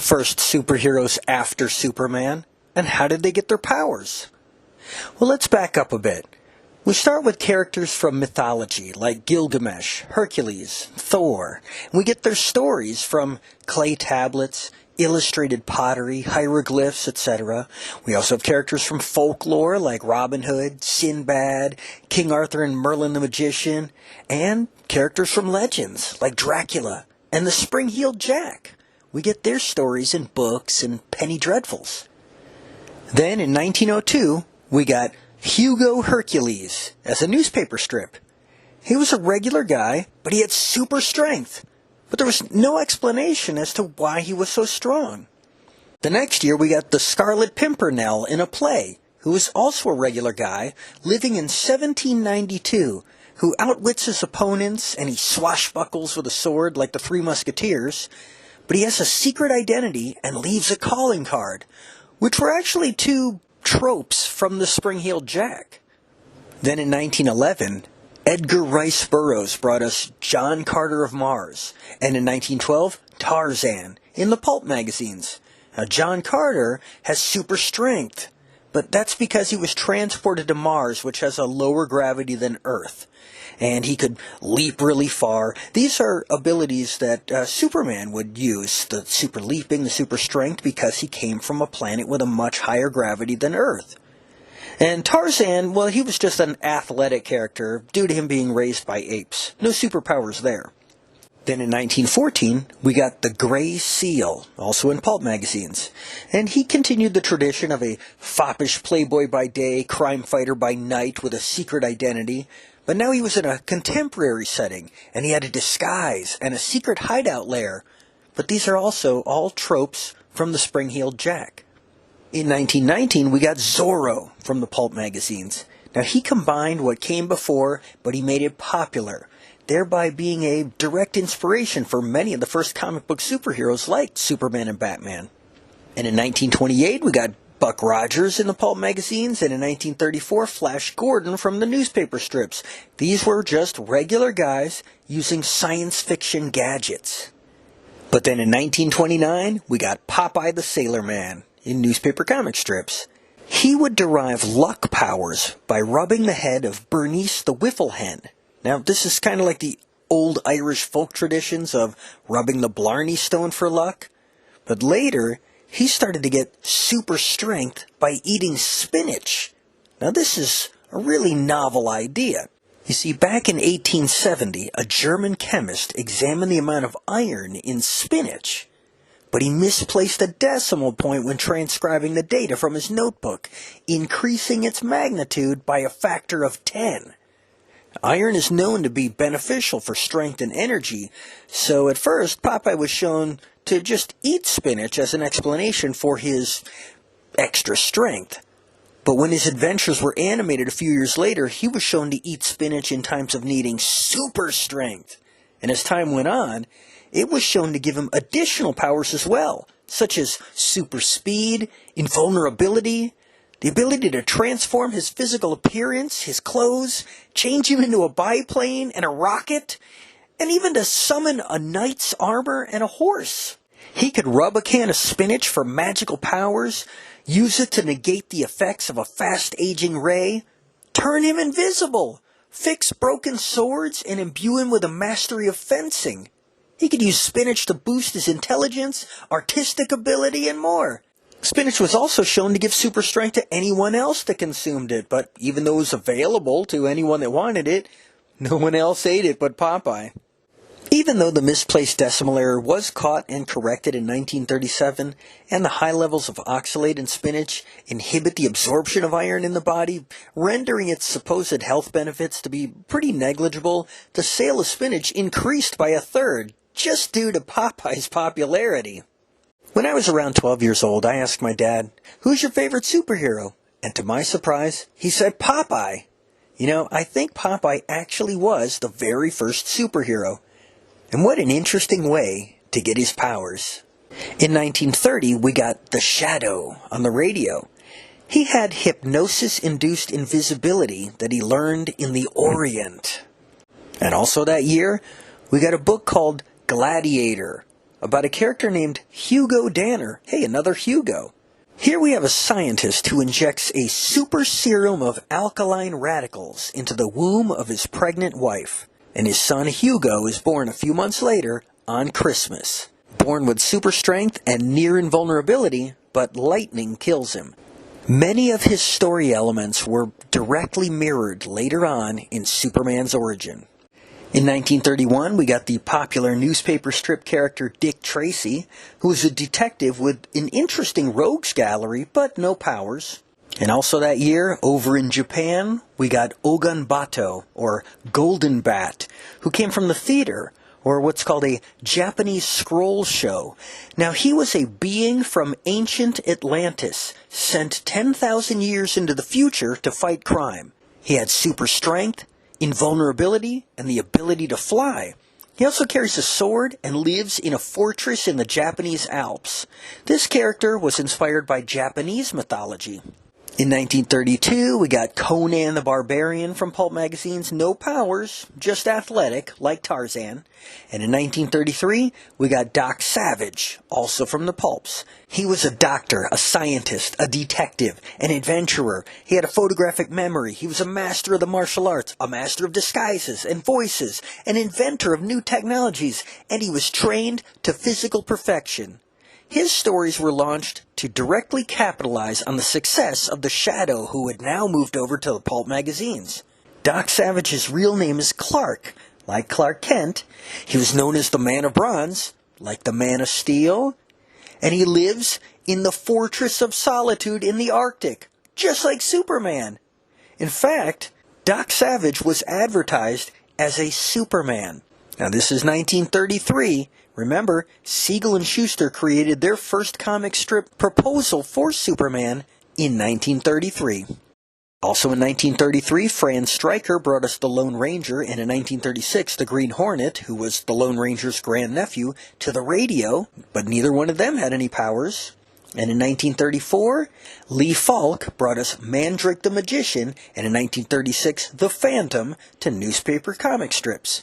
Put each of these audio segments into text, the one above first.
first superheroes after Superman? And how did they get their powers? Well, let's back up a bit. We start with characters from mythology like Gilgamesh, Hercules, Thor. And we get their stories from clay tablets, illustrated pottery, hieroglyphs, etc. We also have characters from folklore like Robin Hood, Sinbad, King Arthur and Merlin the Magician, and characters from legends like Dracula and the Spring-Heeled Jack. We get their stories in books and penny dreadfuls. Then in 1902, we got Hugo Hercules as a newspaper strip. He was a regular guy, but he had super strength. But there was no explanation as to why he was so strong. The next year we got the Scarlet Pimpernel in a play, who was also a regular guy, living in 1792, who outwits his opponents and he swashbuckles with a sword like the Three Musketeers, but he has a secret identity and leaves a calling card, which were actually two tropes from the Spring-Heeled Jack. Then in 1911, Edgar Rice Burroughs brought us John Carter of Mars, and in 1912, Tarzan, in the pulp magazines. Now, John Carter has super strength, but that's because he was transported to Mars, which has a lower gravity than Earth. And he could leap really far. These are abilities that Superman would use, the super leaping, the super strength, because he came from a planet with a much higher gravity than Earth. And Tarzan, well, he was just an athletic character due to him being raised by apes. No superpowers there. Then in 1914, we got the Gray Seal, also in pulp magazines. And he continued the tradition of a foppish playboy by day, crime fighter by night with a secret identity. But now he was in a contemporary setting, and he had a disguise and a secret hideout lair. But these are also all tropes from the Spring-Heeled Jack. In 1919, we got Zorro from the pulp magazines. Now, he combined what came before, but he made it popular, thereby being a direct inspiration for many of the first comic book superheroes like Superman and Batman. And in 1928, we got Buck Rogers in the pulp magazines, and in 1934, Flash Gordon from the newspaper strips. These were just regular guys using science fiction gadgets. But then in 1929, we got Popeye the Sailor Man in newspaper comic strips. He would derive luck powers by rubbing the head of Bernice the Whiffle Hen. Now, this is kind of like the old Irish folk traditions of rubbing the Blarney Stone for luck. But later, he started to get super strength by eating spinach. Now, this is a really novel idea. You see, back in 1870, a German chemist examined the amount of iron in spinach. But he misplaced a decimal point when transcribing the data from his notebook, increasing its magnitude by a factor of 10. Iron is known to be beneficial for strength and energy, so at first Popeye was shown to just eat spinach as an explanation for his extra strength. But when his adventures were animated a few years later, he was shown to eat spinach in times of needing super strength. And as time went on, it was shown to give him additional powers as well, such as super speed, invulnerability, the ability to transform his physical appearance, his clothes, change him into a biplane and a rocket, and even to summon a knight's armor and a horse. He could rub a can of spinach for magical powers, use it to negate the effects of a fast-aging ray, turn him invisible, fix broken swords, and imbue him with a mastery of fencing. He could use spinach to boost his intelligence, artistic ability, and more. Spinach was also shown to give super strength to anyone else that consumed it, but even though it was available to anyone that wanted it, no one else ate it but Popeye. Even though the misplaced decimal error was caught and corrected in 1937, and the high levels of oxalate in spinach inhibit the absorption of iron in the body, rendering its supposed health benefits to be pretty negligible, the sale of spinach increased by a third, just due to Popeye's popularity. When I was around 12 years old, I asked my dad, "Who's your favorite superhero?" And to my surprise, he said Popeye. You know, I think Popeye actually was the very first superhero. And what an interesting way to get his powers. In 1930, we got The Shadow on the radio. He had hypnosis-induced invisibility that he learned in the Orient. And also that year, we got a book called Gladiator, about a character named Hugo Danner. Hey, another Hugo. Here we have a scientist who injects a super serum of alkaline radicals into the womb of his pregnant wife, and his son Hugo is born a few months later on Christmas. Born with super strength and near invulnerability, but lightning kills him. Many of his story elements were directly mirrored later on in Superman's origin. In 1931, we got the popular newspaper strip character Dick Tracy, who was a detective with an interesting rogues gallery, but no powers. And also that year, over in Japan, we got Ogun Bato, or Golden Bat, who came from the theater, or what's called a Japanese scroll show. Now, he was a being from ancient Atlantis, sent 10,000 years into the future to fight crime. He had super strength, invulnerability, and the ability to fly. He also carries a sword and lives in a fortress in the Japanese Alps. This character was inspired by Japanese mythology. In 1932, we got Conan the Barbarian from pulp magazines, no powers, just athletic, like Tarzan. And in 1933, we got Doc Savage, also from the pulps. He was a doctor, a scientist, a detective, an adventurer. He had a photographic memory. He was a master of the martial arts, a master of disguises and voices, an inventor of new technologies, and he was trained to physical perfection. His stories were launched to directly capitalize on the success of the Shadow, who had now moved over to the pulp magazines. Doc Savage's real name is Clark, like Clark Kent. He was known as the Man of Bronze, like the Man of Steel. And he lives in the Fortress of Solitude in the Arctic, just like Superman. In fact, Doc Savage was advertised as a Superman. Now this is 1933. Remember, Siegel and Schuster created their first comic strip proposal for Superman in 1933. Also in 1933, Franz Stryker brought us the Lone Ranger, and in 1936, the Green Hornet, who was the Lone Ranger's grandnephew, to the radio, but neither one of them had any powers. And in 1934, Lee Falk brought us Mandrake the Magician, and in 1936, The Phantom, to newspaper comic strips.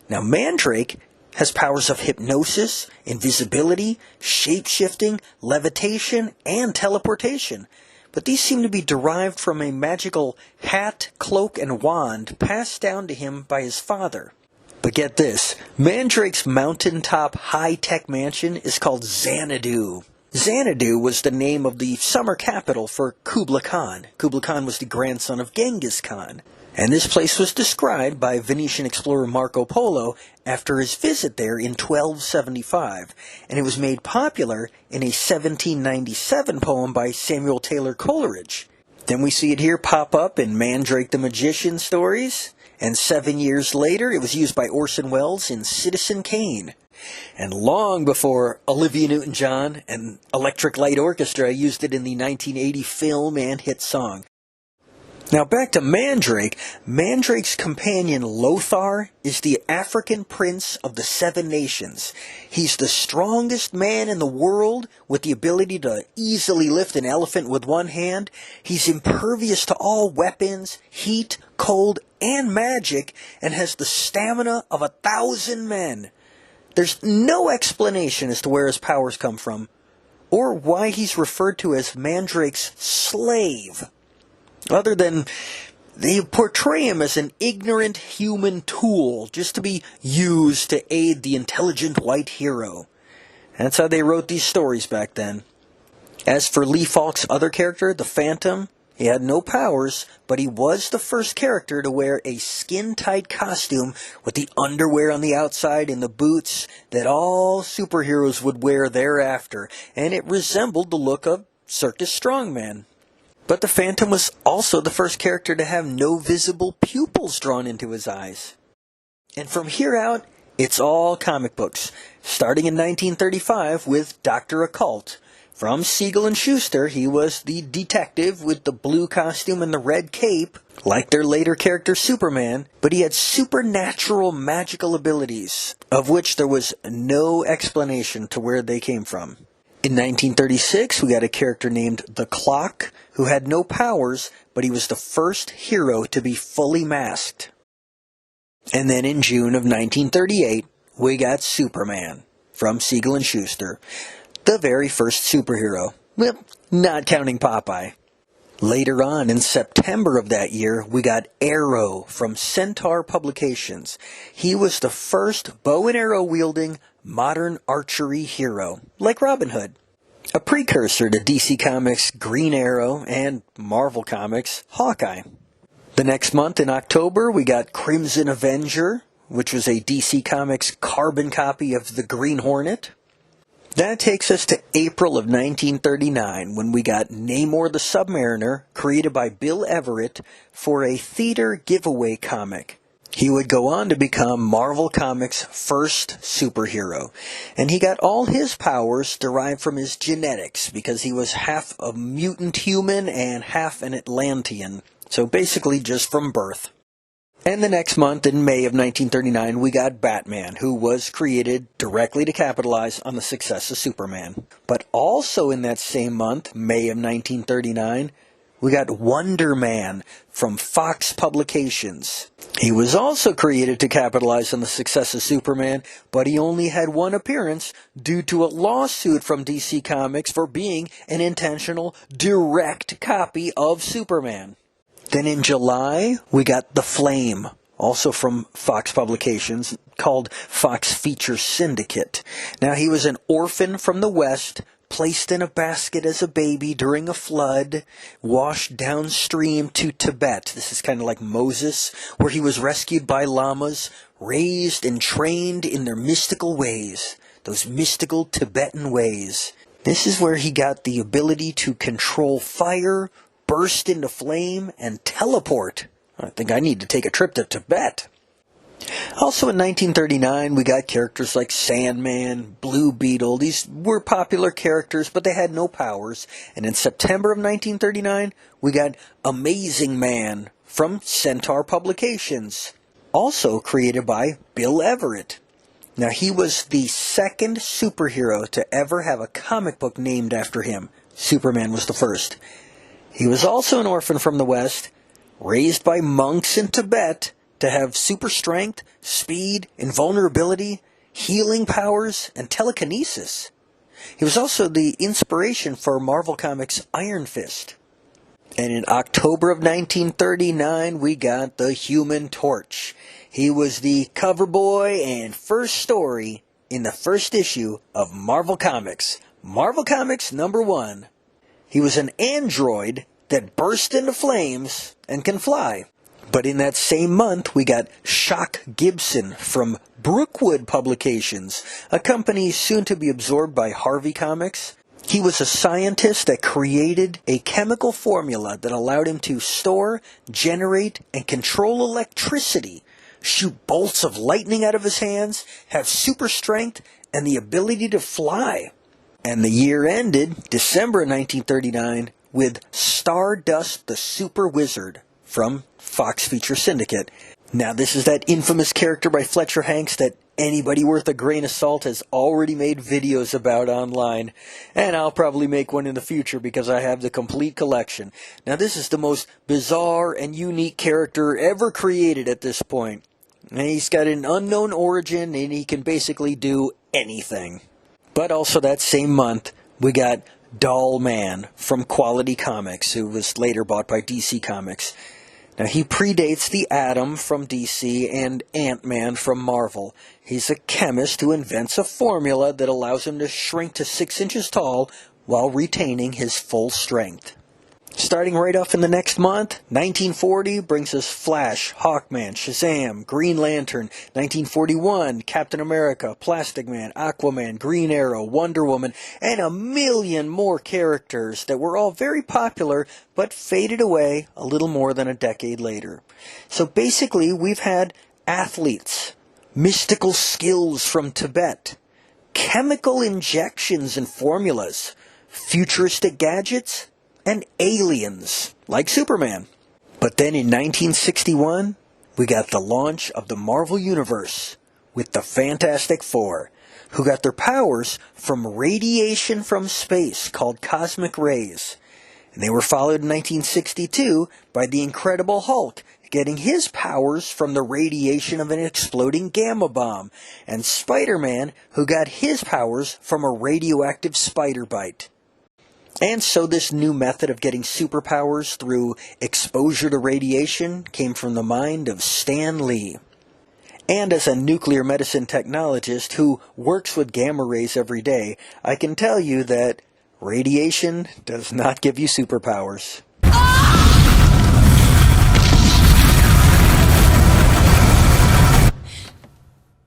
Now, Mandrake has powers of hypnosis, invisibility, shape-shifting, levitation, and teleportation. But these seem to be derived from a magical hat, cloak, and wand passed down to him by his father. But get this, Mandrake's mountaintop high-tech mansion is called Xanadu. Xanadu was the name of the summer capital for Kublai Khan. Kublai Khan was the grandson of Genghis Khan. And this place was described by Venetian explorer Marco Polo after his visit there in 1275, and it was made popular in a 1797 poem by Samuel Taylor Coleridge. Then we see it here pop up in Mandrake the Magician stories, and 7 years later it was used by Orson Welles in Citizen Kane. And long before Olivia Newton-John and Electric Light Orchestra used it in the 1980 film and hit song. Now back to Mandrake. Mandrake's companion Lothar is the African prince of the Seven Nations. He's the strongest man in the world with the ability to easily lift an elephant with one hand. He's impervious to all weapons, heat, cold, and magic, and has the stamina of 1,000 men. There's no explanation as to where his powers come from, or why he's referred to as Mandrake's slave. Other than they portray him as an ignorant human tool just to be used to aid the intelligent white hero. That's how they wrote these stories back then. As for Lee Falk's other character, the Phantom, he had no powers, but he was the first character to wear a skin-tight costume with the underwear on the outside and the boots that all superheroes would wear thereafter, and it resembled the look of Circus Strongman. But the Phantom was also the first character to have no visible pupils drawn into his eyes. And from here out, it's all comic books, starting in 1935 with Dr. Occult. From Siegel and Schuster, he was the detective with the blue costume and the red cape, like their later character Superman, but he had supernatural magical abilities, of which there was no explanation to where they came from. In 1936, we got a character named The Clock, who had no powers, but he was the first hero to be fully masked. And then in June of 1938, we got Superman. from Siegel and Schuster, the very first superhero. Well, not counting Popeye. Later on, in September of that year, we got Arrow from Centaur Publications. He was the first bow and arrow wielding modern archery hero, like Robin Hood. A precursor to DC Comics' Green Arrow and Marvel Comics' Hawkeye. The next month, in October, we got Crimson Avenger, which was a DC Comics carbon copy of the Green Hornet. That takes us to April of 1939, when we got Namor the Submariner, created by Bill Everett, for a theater giveaway comic. He would go on to become Marvel Comics' first superhero, and he got all his powers derived from his genetics, because he was half a mutant human and half an Atlantean, so basically just from birth. And the next month, in May of 1939, we got Batman, who was created directly to capitalize on the success of Superman. But also in that same month, May of 1939, we got Wonder Man from Fox Publications. He was also created to capitalize on the success of Superman, but he only had one appearance due to a lawsuit from DC Comics for being an intentional, direct copy of Superman. Then in July, we got The Flame, also from Fox Publications, called Fox Features Syndicate. Now, he was an orphan from the West, placed in a basket as a baby during a flood, washed downstream to Tibet. This is kind of like Moses, where he was rescued by llamas, raised and trained in their mystical ways, those mystical Tibetan ways. This is where he got the ability to control fire, burst into flame, and teleport. I think I need to take a trip to Tibet. Also in 1939, we got characters like Sandman, Blue Beetle. These were popular characters, but they had no powers. And in September of 1939, we got Amazing Man from Centaur Publications, also created by Bill Everett. Now, he was the second superhero to ever have a comic book named after him. Superman was the first. He was also an orphan from the West, raised by monks in Tibet to have super strength, speed, invulnerability, healing powers, and telekinesis. He was also the inspiration for Marvel Comics' Iron Fist. And in October of 1939, we got the Human Torch. He was the cover boy and first story in the first issue of Marvel Comics. Marvel Comics #1. He was an android that burst into flames and can fly. But in that same month, we got Shock Gibson from Brookwood Publications, a company soon to be absorbed by Harvey Comics. He was a scientist that created a chemical formula that allowed him to store, generate, and control electricity, shoot bolts of lightning out of his hands, have super strength, and the ability to fly. And the year ended, December 1939, with Stardust the Super Wizard from Fox Feature Syndicate. Now, this is that infamous character by Fletcher Hanks that anybody worth a grain of salt has already made videos about online. And I'll probably make one in the future because I have the complete collection. Now, this is the most bizarre and unique character ever created at this point. And he's got an unknown origin, and he can basically do anything. But also that same month, we got Doll Man from Quality Comics, who was later bought by DC Comics. Now, he predates the Atom from DC and Ant-Man from Marvel. He's a chemist who invents a formula that allows him to shrink to 6 inches tall while retaining his full strength. Starting right off in the next month, 1940 brings us Flash, Hawkman, Shazam, Green Lantern. 1941, Captain America, Plastic Man, Aquaman, Green Arrow, Wonder Woman, and a million more characters that were all very popular but faded away a little more than a decade later. So basically, we've had athletes, mystical skills from Tibet, chemical injections and formulas, futuristic gadgets, and aliens, like Superman. But then in 1961, we got the launch of the Marvel Universe with the Fantastic Four, who got their powers from radiation from space called cosmic rays. And they were followed in 1962 by the Incredible Hulk, getting his powers from the radiation of an exploding gamma bomb, and Spider-Man, who got his powers from a radioactive spider bite. And so this new method of getting superpowers through exposure to radiation came from the mind of Stan Lee. And as a nuclear medicine technologist who works with gamma rays every day, I can tell you that radiation does not give you superpowers.